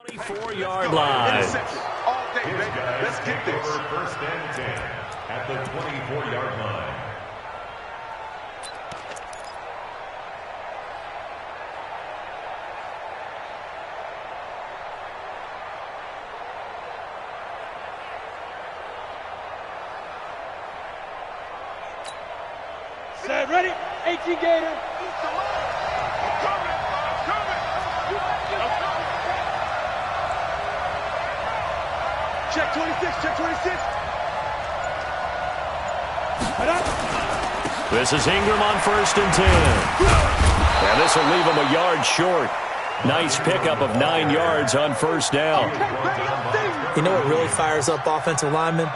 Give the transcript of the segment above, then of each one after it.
24-yard line. Interception all day, baby. Let's get this. First and 10 at the 24-yard line. Set, ready? 18 Gator. Check 26, check 26. This is Ingram on 1st and 10. And this will leave him a yard short. Nice pickup of 9 yards on 1st down. You know what really fires up offensive linemen?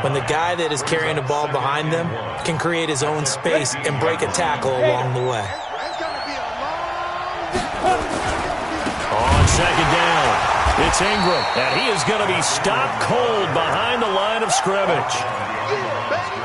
When the guy that is carrying the ball behind them can create his own space and break a tackle along the way. On 2nd down, it's Ingram, and he is going to be stopped cold behind the line of scrimmage.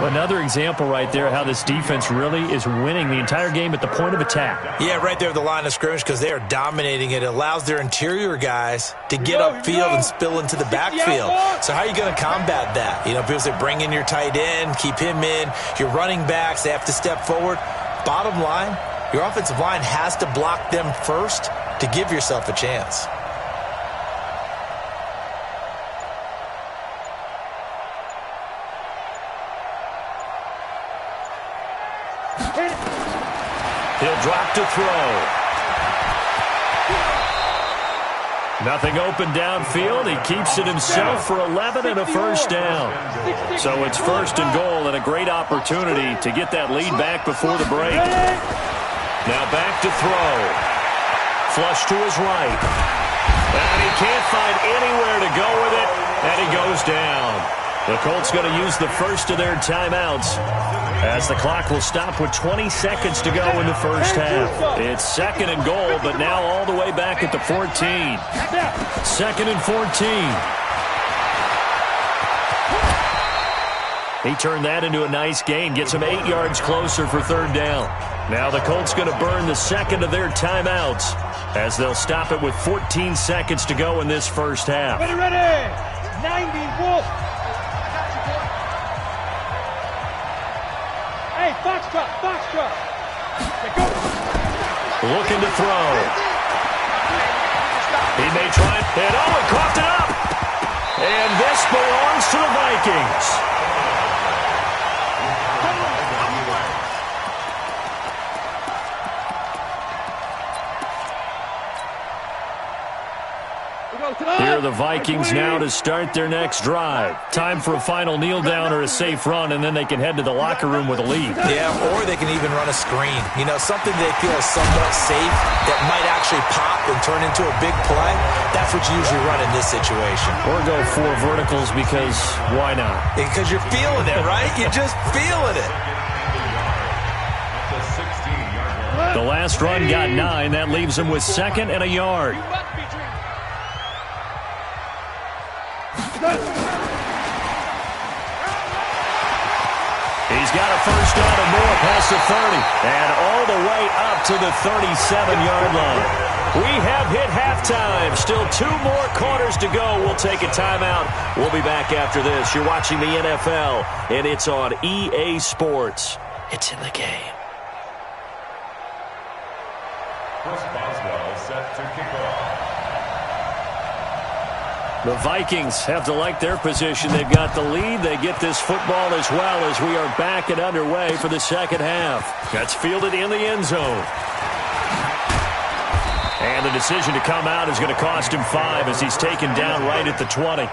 Another example right there how this defense really is winning the entire game at the point of attack. Yeah, right there at the line of scrimmage because they are dominating it. It allows their interior guys to get upfield and spill into the backfield. So how are you going to combat that? You know, people say bring in your tight end, keep him in. Your running backs, they have to step forward. Bottom line, your offensive line has to block them first to give yourself a chance. He'll drop to throw. Nothing open downfield. He keeps it himself for 11 and a 1st down. So it's 1st and goal and a great opportunity to get that lead back before the break. Now back to throw. Flush to his right. And he can't find anywhere to go with it, and he goes down. The Colts going to use the first of their timeouts as the clock will stop with 20 seconds to go in the 1st half. It's 2nd and goal, but now all the way back at the 14. 2nd and 14. He turned that into a nice gain, gets him 8 yards closer for 3rd down. Now the Colts going to burn the 2nd of their timeouts as they'll stop it with 14 seconds to go in this 1st half. Ready, ready. 90, Wolf. Hey, Foxtrot, Foxtrot. Go. Looking to throw. He may try and he coughed it up. And this belongs to the Vikings. Here are the Vikings now to start their next drive. Time for a final kneel down or a safe run, and then they can head to the locker room with a lead. Yeah, or they can even run a screen. You know, something they feel is somewhat safe that might actually pop and turn into a big play. That's what you usually run in this situation. Or go 4 verticals because why not? Because you're feeling it, right? You're just feeling it. The last run got 9. That leaves him with 2nd and a yard. He's got a 1st down and more past the 30 and all the way up to the 37-yard line. We have hit halftime. Still 2 more quarters to go. We'll take a timeout. We'll be back after this. You're watching the NFL, and it's on EA Sports. It's in the game. Chris Boswell set to kick off. The Vikings have to like their position. They've got the lead. They get this football as well as we are back and underway for the 2nd half. That's fielded in the end zone. And the decision to come out is going to cost him 5 as he's taken down right at the 20.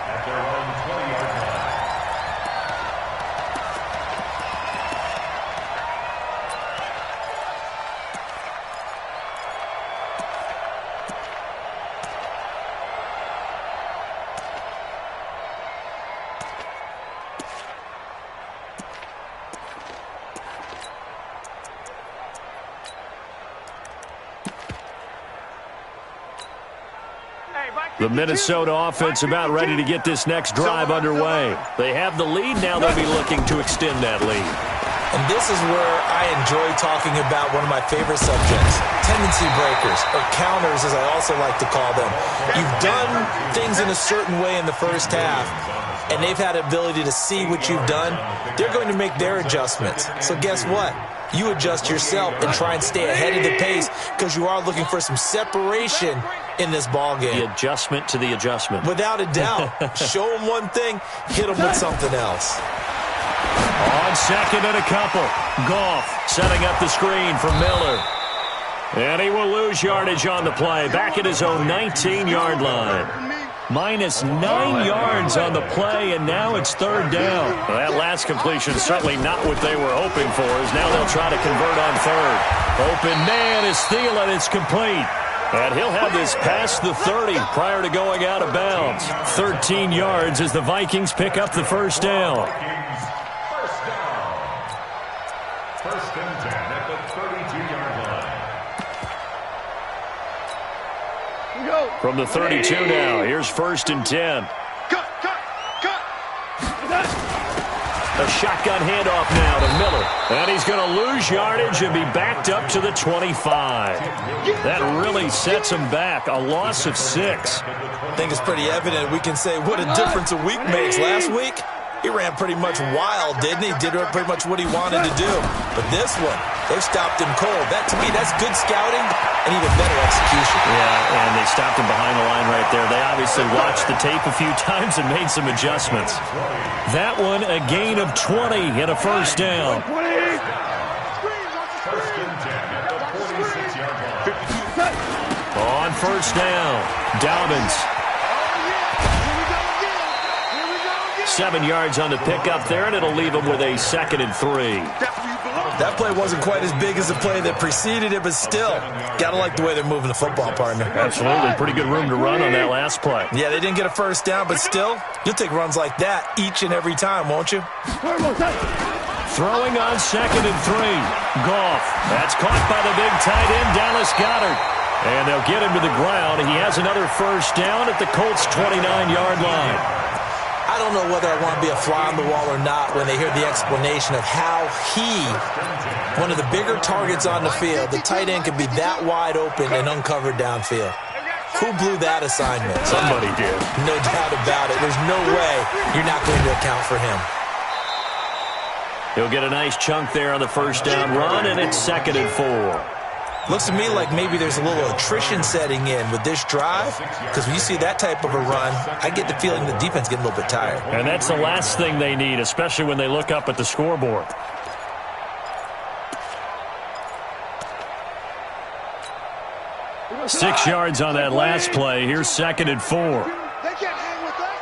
The Minnesota offense about ready to get this next drive underway. They have the lead. Now they'll be looking to extend that lead. And this is where I enjoy talking about one of my favorite subjects, tendency breakers, or counters as I also like to call them. You've done things in a certain way in the first half, and they've had the ability to see what you've done. They're going to make their adjustments. So guess what? You adjust yourself and try and stay ahead of the pace because you are looking for some separation in this ball game. The adjustment to the adjustment. Without a doubt. Show them one thing, hit them with something else. On second and a couple. Goff setting up the screen for Miller. And he will lose yardage on the play. Back at his own 19-yard line. Minus 9 yards on the play, and now it's third down. Well, that last completion is certainly not what they were hoping for, as now they'll try to convert on third. Open man is Thielen. It's complete. And he'll have this past the 30 prior to going out of bounds. 13 yards as the Vikings pick up the first down. First and 10 at the 32-yard line. From the 32 now, here's first and 10. Cut. A shotgun handoff now to Miller. And he's going to lose yardage and be backed up to the 25. That really sets him back. A loss of 6. I think it's pretty evident. We can say what a difference a week makes. Last week, he ran pretty much wild, didn't he? Did pretty much what he wanted to do. But this one, they've stopped him cold. That, to me, that's good scouting and even better execution. Yeah, and they stopped him behind the line right there. They obviously watched the tape a few times and made some adjustments. That one, a gain of 20 and a first down. First and 10 at the 46-yard line. On first down, Dobbins. 7 yards on the pickup there, and it'll leave him with a 2nd and 3. That play wasn't quite as big as the play that preceded it, but still, got to like the way they're moving the football, partner. Absolutely. Pretty good room to run on that last play. Yeah, they didn't get a first down, but still, you'll take runs like that each and every time, won't you? Throwing on 2nd and 3. Goff. That's caught by the big tight end, Dallas Goedert. And they'll get him to the ground. He has another first down at the Colts' 29-yard line. I don't know whether I want to be a fly on the wall or not when they hear the explanation of how one of the bigger targets on the field, the tight end could be that wide open and uncovered downfield. Who blew that assignment? Somebody did. No doubt about it. There's no way you're not going to account for him. He'll get a nice chunk there on the first down run, and it's 2nd and 4. Looks to me like maybe there's a little attrition setting in with this drive, because when you see that type of a run, I get the feeling the defense getting a little bit tired. And that's the last thing they need, especially when they look up at the scoreboard. Six yards on that last play. Here's 2nd and 4. They can't hang with us.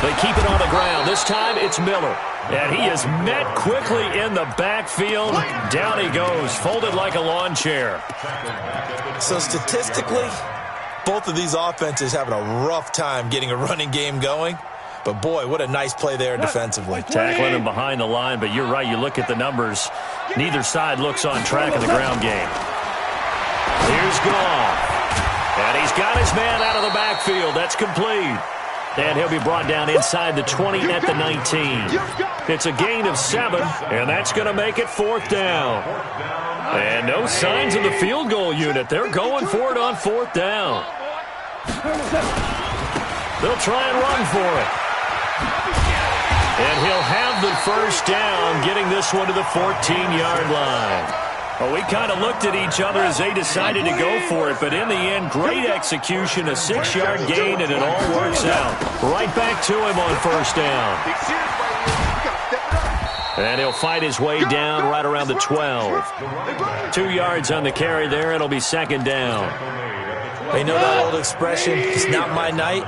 They keep it on the ground. This time it's Miller. And he is met quickly in the backfield. Down he goes, folded like a lawn chair. So statistically, both of these offenses having a rough time getting a running game going. But boy, what a nice play there defensively. Tackling him behind the line, but you're right. You look at the numbers. Neither side looks on track in the ground game. Here's Goff. And he's got his man out of the backfield. That's complete. And he'll be brought down inside the 20 at the 19. It's a gain of 7, and that's going to make it 4th down. And no signs of the field goal unit. They're going for it on 4th down. They'll try and run for it. And he'll have the first down, getting this one to the 14-yard line. Well, we kind of looked at each other as they decided to go for it, but in the end, great execution, a 6-yard gain, and it all works out. Right back to him on first down. And he'll fight his way down right around the 12. 2 yards on the carry there. It'll be 2nd down. They know that old expression, it's not my night.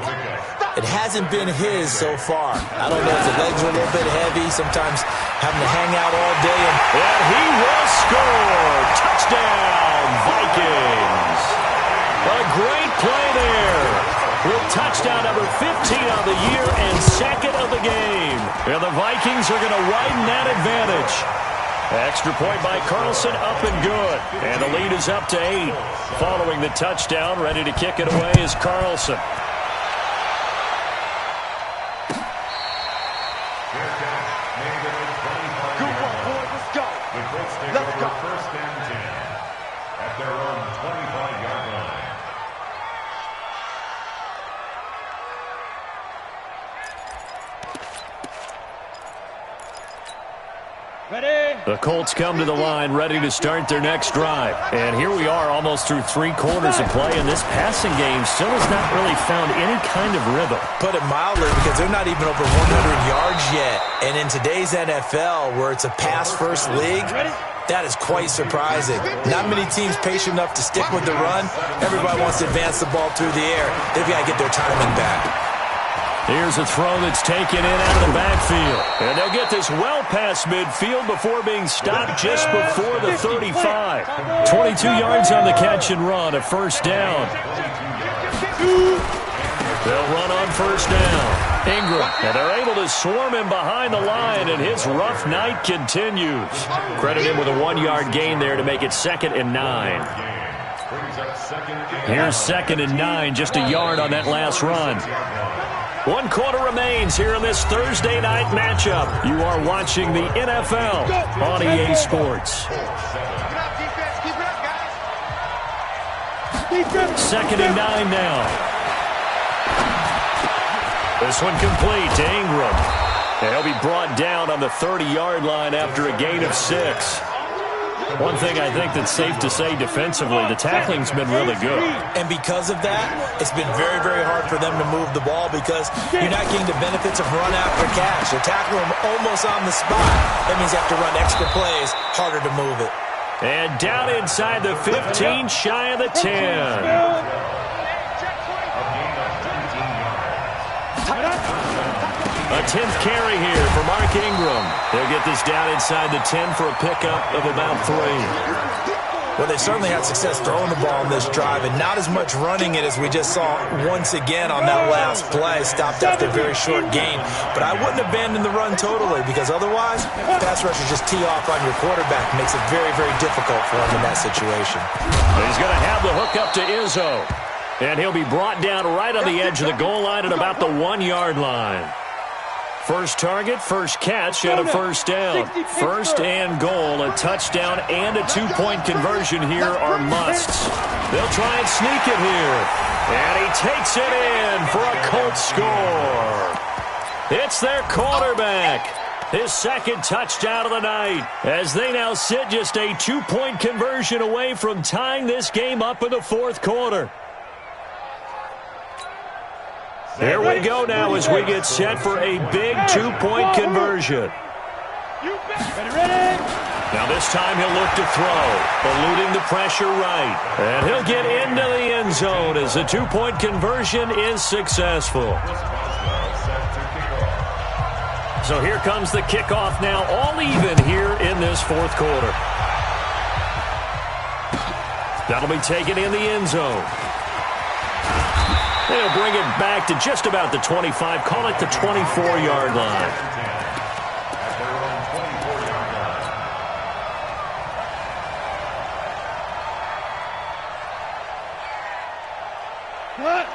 It hasn't been his so far. I don't know if the legs are a little bit heavy, sometimes having to hang out all day. And he will score. Touchdown, Vikings. A great play there. With touchdown number 15 of the year and 2nd of the game. And the Vikings are going to widen that advantage. Extra point by Carlson, up and good. And the lead is up to 8. Following the touchdown, ready to kick it away is Carlson. The Colts come to the line ready to start their next drive. And here we are almost through 3 quarters of play, and this passing game still has not really found any kind of rhythm. Put it mildly, because they're not even over 100 yards yet. And in today's NFL, where it's a pass-first league, that is quite surprising. Not many teams patient enough to stick with the run. Everybody wants to advance the ball through the air. They've got to get their timing back. Here's a throw that's taken in out of the backfield. And they'll get this well past midfield before being stopped just before the 35. 22 yards on the catch and run, a first down. They'll run on first down. Ingram, and they're able to swarm him behind the line, and his rough night continues. Credit him with a 1-yard gain there to make it 2nd and 9. Here's 2nd and 9, just a yard on that last run. 1 quarter remains here in this Thursday night matchup. You are watching the NFL on EA Sports. 2nd and 9 now. This one complete to Ingram. And he'll be brought down on the 30-yard line after a gain of 6. One thing I think that's safe to say defensively, the tackling's been really good. And because of that, it's been very, very hard for them to move the ball because you're not getting the benefits of run after catch. They're tackling them almost on the spot. That means you have to run extra plays, harder to move it. And down inside the 15, shy of the 10. A 10th carry here for Mark Ingram. They'll get this down inside the 10 for a pickup of about 3. Well, they certainly had success throwing the ball in this drive and not as much running it as we just saw once again on that last play. Stopped after a very short gain. But I wouldn't abandon the run totally because otherwise, pass rushers just tee off on your quarterback. Makes it very, very difficult for him in that situation. He's going to have the hook up to Izzo. And he'll be brought down right on the edge of the goal line at about the 1-yard line. First target, first catch, and a first down. First and goal, a touchdown and a 2-point conversion here are musts. They'll try and sneak it here. And he takes it in for a Colts score. It's their quarterback. His 2nd touchdown of the night. As they now sit just a 2-point conversion away from tying this game up in the 4th quarter. Here we go now as we get set for a big 2-point conversion. Now this time he'll look to throw, eluding the pressure right. And he'll get into the end zone as the 2-point conversion is successful. So here comes the kickoff now, all even here in this 4th quarter. That'll be taken in the end zone. They'll bring it back to just about the 25, call it the 24-yard line.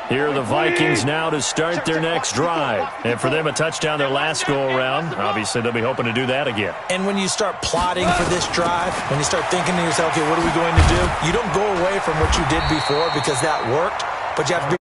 Here are the Vikings now to start their next drive. And for them, a touchdown their last go-around. Obviously, they'll be hoping to do that again. And when you start plotting for this drive, when you start thinking to yourself, okay, what are we going to do? You don't go away from what you did before because that worked. But you have to be